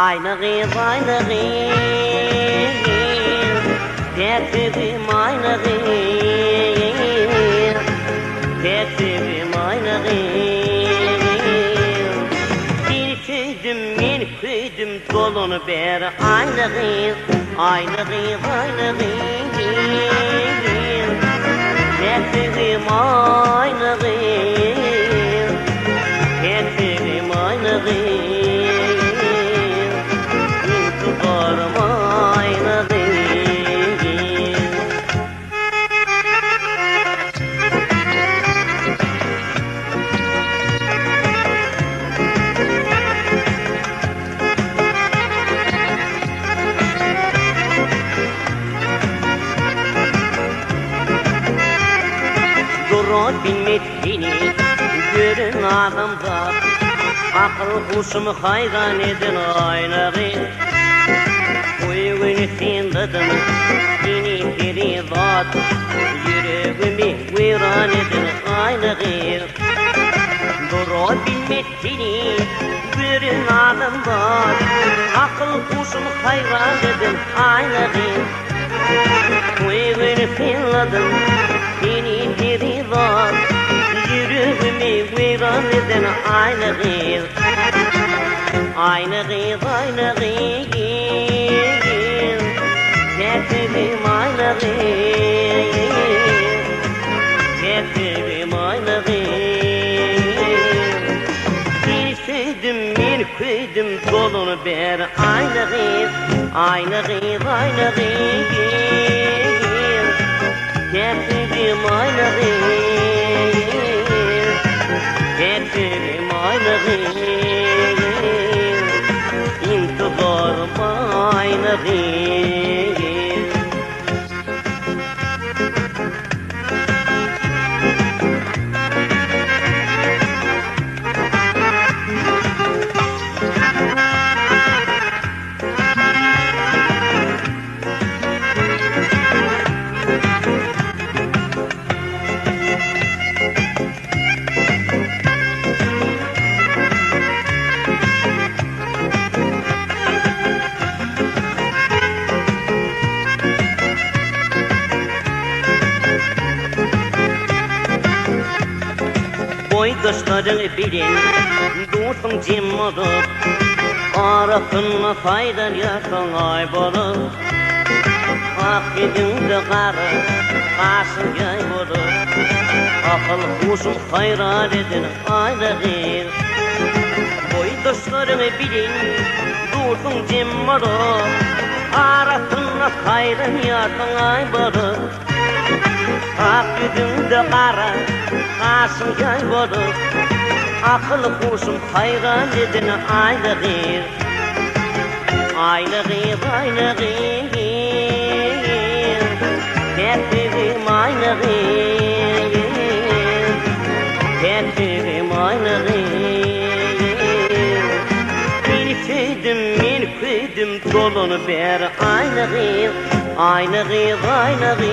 Aynı kız aynı kız, tertibim aynı kız, tertibim aynı kız. Bir küydüm dolunu ber aynı kız, aynı kız aynı kız, tertibim aynı kız, tertibim aynı kız. Bilmediğini görün adamda, akıl kuşumu hayran edin aynağı. Uygun sindadım seni feridat, yüreğimi viran edin aynağı. Doğru bilmediğini görün adamda, akıl kuşumu hayran edin aynağı. Uygun sindadım seni feridat, yüreğimi viran edin aynağı. Aynı kız aynı kız, tertibim aynı kız, tertibim aynı kız. Bir küydüm dolunu ber aynı kız, aynı kız aynı kız, tertibim aynı kız, tertibim aynı kız. İntiharım aynı kız. Boydaşların bilin, dostun cim olup, arasına faydan yarsan ay bolup. Ak yüzünde karı, karşın yay bolup, akıl kuşum hayran edin aynı kız. Boydaşların bilin, dostun cim olup, arasına faydan yarsan ay bolup. Ak yüzünde karı, karşın yay bolup, akıl kuşum hayran edin aynı kız. Aynı kız aynı kız, tertibim aynı kız, tertibim aynı kız. Bir küydüm dolunu ber aynı kız, aynı kız aynı kız,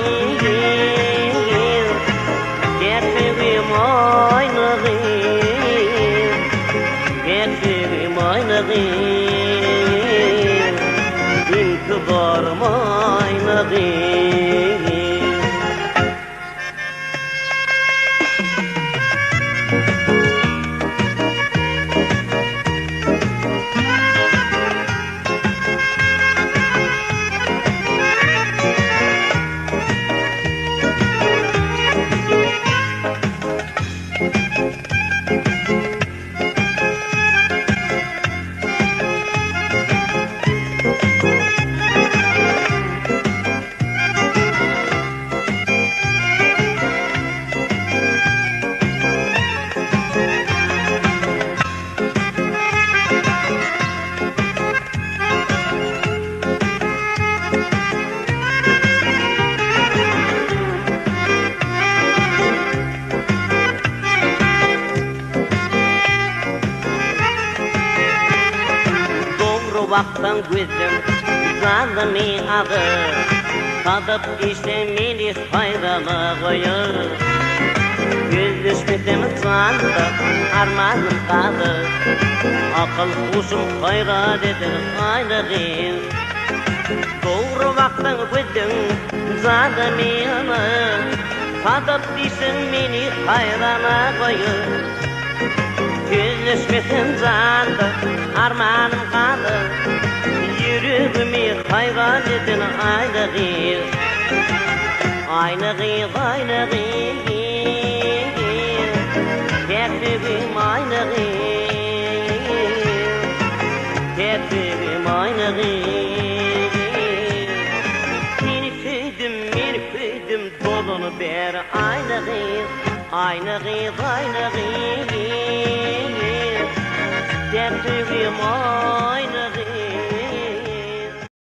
tertibim aynı kız, tertibim aynı kız. İntiharım aynı kız. Vaktan gözüm zalimi ağır, tadıp içte melis hayranı koyur. Yüzleşmek Yüzdem sandı armanım kaldı Akıl kuşum hayrat eder aylığım Doğru vaktin güldün zadı meni Tadıp değilsin meni hayrana koyun Yüzleşmesin zandı armanım kaldı Yüreğimi hayrat eder aylığım Aylığım aylığım Tertibim aylığım Tertibim aylığım Seni sevdim dolunu ber aylığım Aylığım aylığım Tertibim aylığım